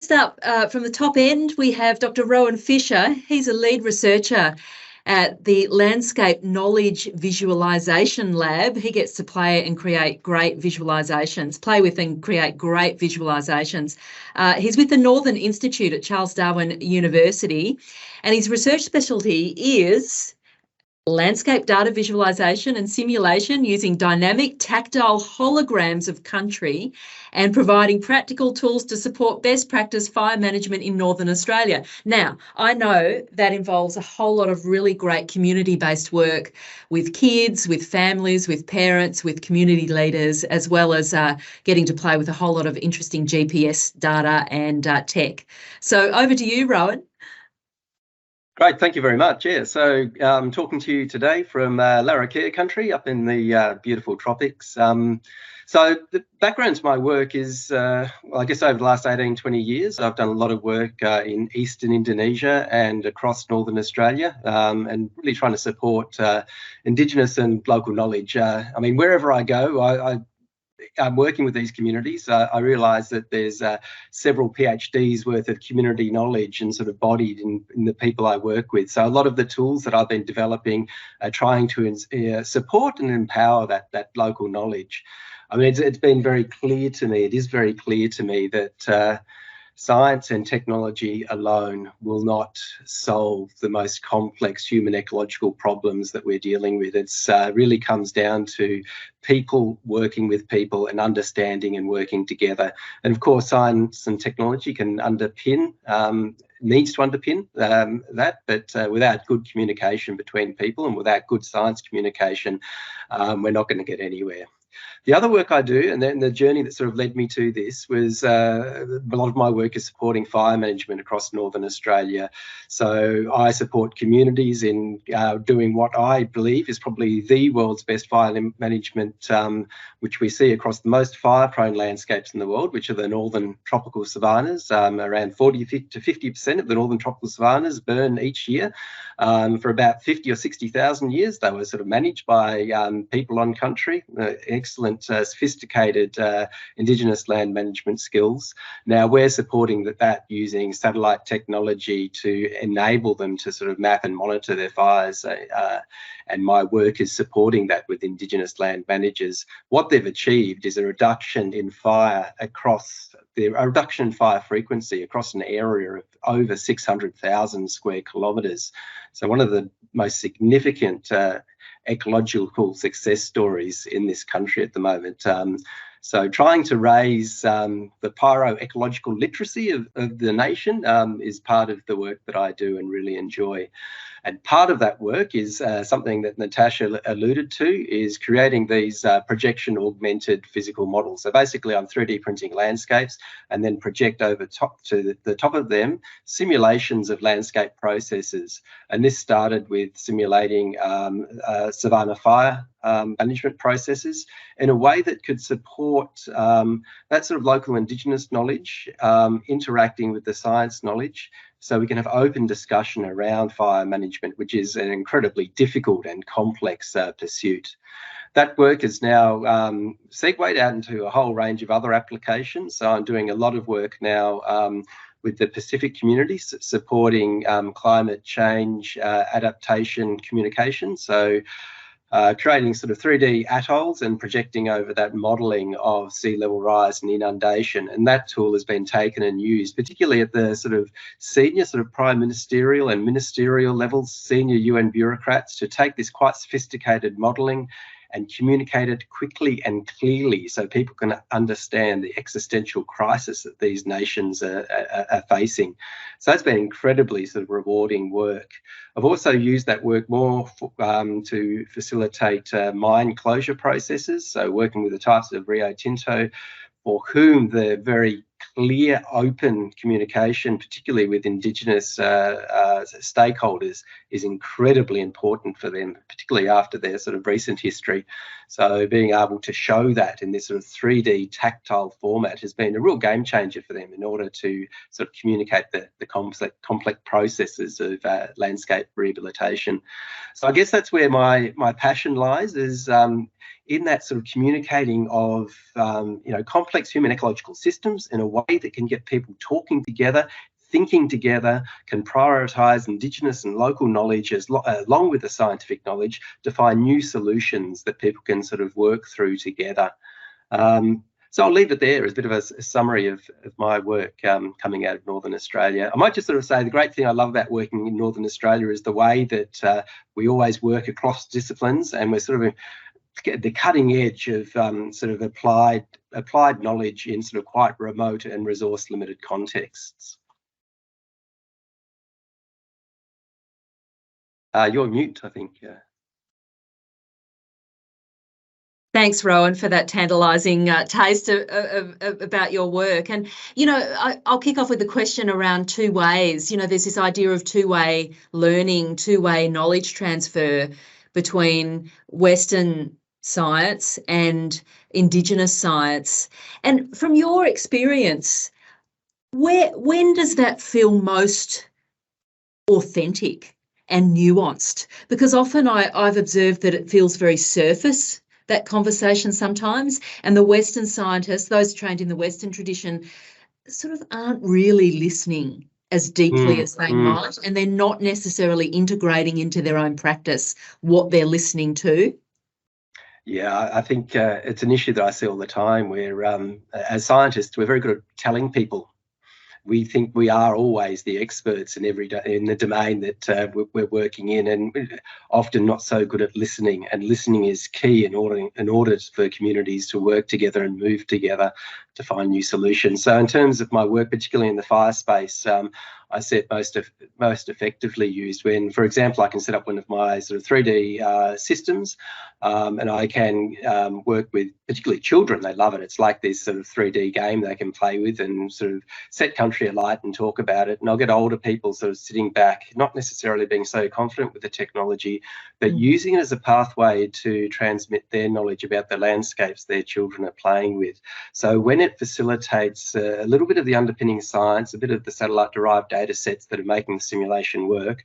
Next up, from the top end, we have Dr. Rohan Fisher. He's a lead researcher at the Landscape Knowledge Visualisation Lab. He gets to play and create great visualisations, play with and create great visualisations. He's with the Northern Institute at Charles Darwin University, and his research specialty is landscape data visualisation and simulation using dynamic tactile holograms of country and providing practical tools to support best practice fire management in Northern Australia. Now, I know that involves a whole lot of really great community-based work with kids, with families, with parents, with community leaders, as well as getting to play with a whole lot of interesting GPS data and tech. So over to you, Rohan. Great, thank you very much. Yeah, so I'm talking to you today from Larrakia country up in the beautiful tropics. So the background to my work is, well, I guess over the last 18, 20 years, I've done a lot of work in eastern Indonesia and across Northern Australia, and really trying to support Indigenous and local knowledge. I mean, wherever I go, I'm working with these communities. I realise that there's several PhDs worth of community knowledge and sort of bodied in the people I work with. So a lot of the tools that I've been developing are trying to support and empower that local knowledge. I mean, it's been very clear to me, it is very clear to me that science and technology alone will not solve the most complex human ecological problems that we're dealing with. It's really comes down to people working with people and understanding and working together. And of course, science and technology can underpin, needs to underpin that, but without good communication between people and without good science communication, we're not going to get anywhere. The other work I do, and then the journey that sort of led me to this, was a lot of my work is supporting fire management across Northern Australia. So I support communities in doing what I believe is probably the world's best fire management, which we see across the most fire-prone landscapes in the world, which are the northern tropical savannas. Around 40 to 50% of the northern tropical savannas burn each year. For about 50 or 60,000 years, they were sort of managed by people on country, excellent sophisticated Indigenous land management skills. Now we're supporting that using satellite technology to enable them to sort of map and monitor their fires, and my work is supporting that with Indigenous land managers. What they've achieved is a reduction in fire frequency across an area of over 600,000 square kilometres. So one of the most significant ecological success stories in this country at the moment. So trying to raise the pyroecological literacy of the nation is part of the work that I do and really enjoy. And part of that work is something that Natasha alluded to, is creating these projection augmented physical models. So basically I'm 3D printing landscapes and then project over the top of them simulations of landscape processes. And this started with simulating savanna fire management processes in a way that could support that sort of local Indigenous knowledge interacting with the science knowledge, so we can have open discussion around fire management, which is an incredibly difficult and complex pursuit. That work is now segued out into a whole range of other applications. So I'm doing a lot of work now with the Pacific communities supporting climate change adaptation communication. So creating sort of 3D atolls and projecting over that modelling of sea level rise and inundation. And that tool has been taken and used, particularly at the sort of senior sort of prime ministerial and ministerial levels, senior UN bureaucrats, to take this quite sophisticated modelling and communicate it quickly and clearly so people can understand the existential crisis that these nations are facing. So it's been incredibly sort of rewarding work. I've also used that work more to facilitate mine closure processes, so working with the types of Rio Tinto for whom the very clear, open communication, particularly with Indigenous stakeholders, is incredibly important for them, particularly after their sort of recent history. So being able to show that in this sort of 3D tactile format has been a real game changer for them in order to sort of communicate the complex processes of landscape rehabilitation. So I guess that's where my passion lies, is in that sort of communicating of complex human ecological systems in a way that can get people talking together, thinking together, can prioritise Indigenous and local knowledge along with the scientific knowledge to find new solutions that people can sort of work through together. So I'll leave it there as a bit of a summary of my work coming out of Northern Australia. I might just sort of say the great thing I love about working in Northern Australia is the way that we always work across disciplines, and we're sort of at the cutting edge of sort of applied knowledge in sort of quite remote and resource limited contexts. You're mute, I think. Thanks, Rohan, for that tantalising taste about your work. And, you know, I'll kick off with a question around two ways. You know, there's this idea of two-way learning, two-way knowledge transfer between Western science and Indigenous science. And from your experience, when does that feel most authentic and nuanced? Because often I've observed that it feels very surface, that conversation sometimes, and the Western scientists, those trained in the Western tradition, sort of aren't really listening as deeply as they might, and they're not necessarily integrating into their own practice what they're listening to. Yeah, I think it's an issue that I see all the time where, as scientists, we're very good at telling people. We think we are always the experts in the domain that we're working in, and often not so good at listening. And listening is key in order for communities to work together and move together to find new solutions. So in terms of my work, particularly in the fire space, I see it most effectively used when, for example, I can set up one of my sort of 3D systems, and I can work with particularly children. They love it. It's like this sort of 3D game they can play with and sort of set country alight and talk about it. And I'll get older people sort of sitting back, not necessarily being so confident with the technology, but using it as a pathway to transmit their knowledge about the landscapes their children are playing with. So when it facilitates a little bit of the underpinning science, a bit of the satellite-derived data sets that are making the simulation work,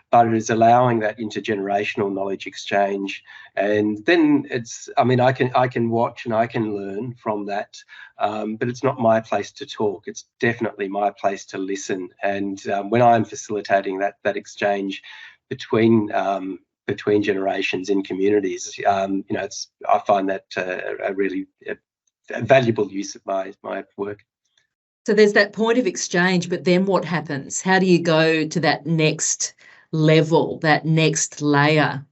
but it is allowing that intergenerational knowledge exchange. And then it's, I mean, I can watch and I can learn from that, but it's not my place to talk. It's definitely my place to listen. And when I'm facilitating that exchange between generations in communities, you know, I find that a really valuable use of my work. So there's that point of exchange, but then what happens? How do you go to that next level, that next layer?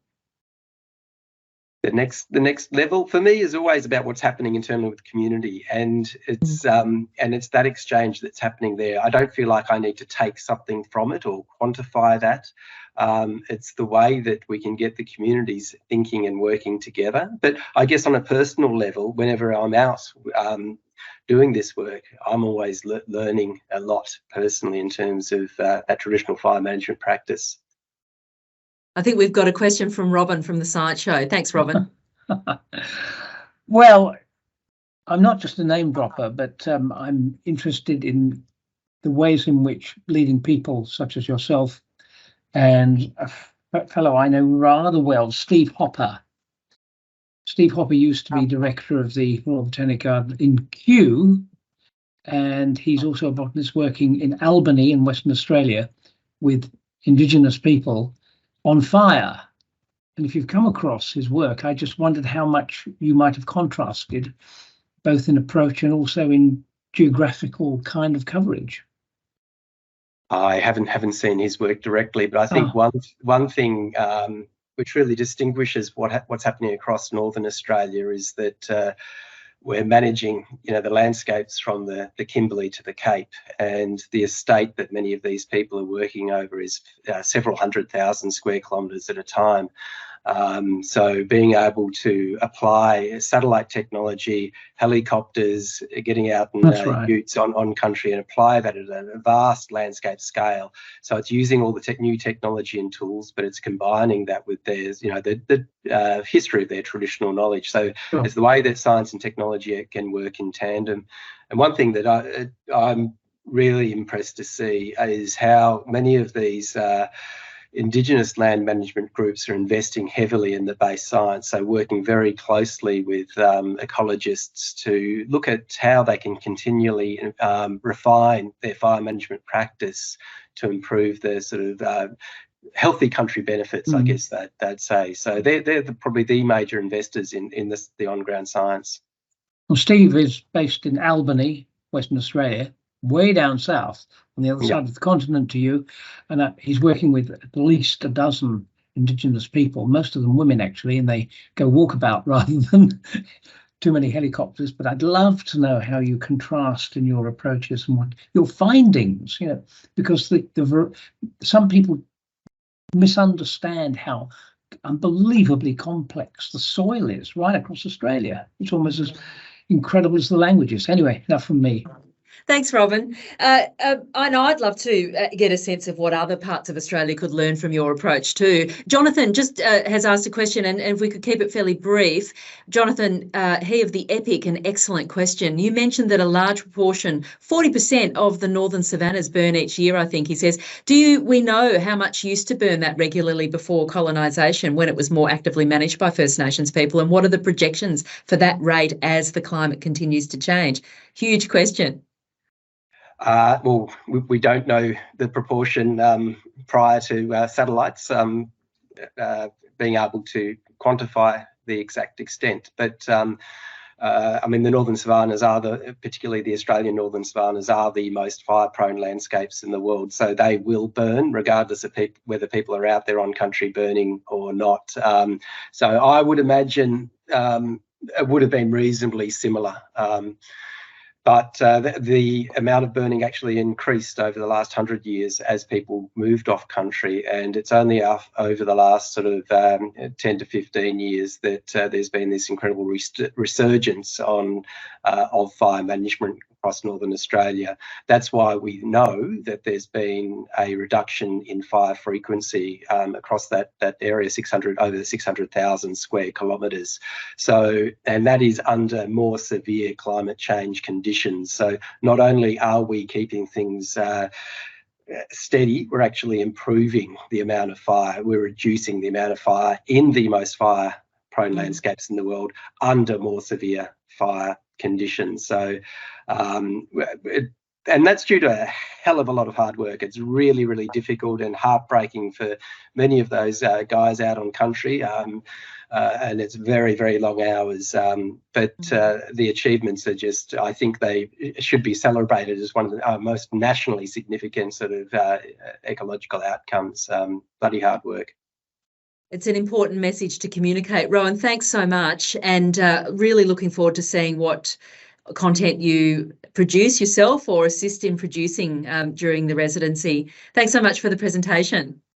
The next level for me is always about what's happening internally with the community, and it's that exchange that's happening there. I don't feel like I need to take something from it or quantify that. It's the way that we can get the communities thinking and working together. But I guess on a personal level, whenever I'm out doing this work, I'm always learning a lot personally in terms of that traditional fire management practice. I think we've got a question from Robin from the Science Show. Thanks, Robin. Well, I'm not just a name dropper, but I'm interested in the ways in which leading people such as yourself and a fellow I know rather well, Steve Hopper. Steve Hopper used to be director of the Royal Botanic Garden in Kew, and he's also a botanist working in Albany in Western Australia with Indigenous people on fire. And if you've come across his work, I just wondered how much you might have contrasted, both in approach and also in geographical kind of coverage. I haven't seen his work directly, but I think one thing which really distinguishes what's happening across Northern Australia is that we're managing, you know, the landscapes from the Kimberley to the Cape, and the estate that many of these people are working over is several 100,000 square kilometres at a time. So being able to apply satellite technology, helicopters, getting out in utes on country and apply that at a vast landscape scale. So it's using all the new technology and tools, but it's combining that with their, you know, the history of their traditional knowledge. So it's the way that science and technology can work in tandem. And one thing that I'm really impressed to see is how many of these Indigenous land management groups are investing heavily in the base science, so working very closely with ecologists to look at how they can continually refine their fire management practice to improve their sort of healthy country benefits, I guess they'd say. So they're probably the major investors in the on-ground science. Well, Steve is based in Albany, Western Australia, way down south on the other side of the continent to you, and he's working with at least a dozen Indigenous people, most of them women actually, and they go walkabout rather than too many helicopters. But I'd love to know how you contrast in your approaches and what your findings, because some people misunderstand how unbelievably complex the soil is right across Australia. It's almost as incredible as the languages. Anyway, enough from me. Thanks, Robin. I know I'd love to get a sense of what other parts of Australia could learn from your approach too. Jonathan just has asked a question, and if we could keep it fairly brief. Jonathan, he of the epic and excellent question. You mentioned that a large proportion, 40% of the northern savannas burn each year, I think he says. We know how much used to burn that regularly before colonisation, when it was more actively managed by First Nations people, and what are the projections for that rate as the climate continues to change? Huge question. Well, we don't know the proportion prior to satellites being able to quantify the exact extent. But I mean, the northern savannas particularly the Australian northern savannas, are the most fire-prone landscapes in the world. So they will burn regardless of whether people are out there on country burning or not. So I would imagine it would have been reasonably similar. But the amount of burning actually increased over the last 100 years as people moved off country, and it's only over the last sort of 10 to 15 years that there's been this incredible resurgence of fire management across northern Australia. That's why we know that there's been a reduction in fire frequency across that area, over 600,000 square kilometres. So, and that is under more severe climate change conditions. So not only are we keeping things steady, we're actually improving the amount of fire. We're reducing the amount of fire in the most fire-prone landscapes in the world under more severe fire conditions. So, and that's due to a hell of a lot of hard work. It's really, really difficult and heartbreaking for many of those guys out on country. And it's very, very long hours. But the achievements are just, I think they should be celebrated as one of the most nationally significant sort of ecological outcomes. Bloody hard work. It's an important message to communicate. Rohan, thanks so much, and really looking forward to seeing what content you produce yourself or assist in producing during the residency. Thanks so much for the presentation.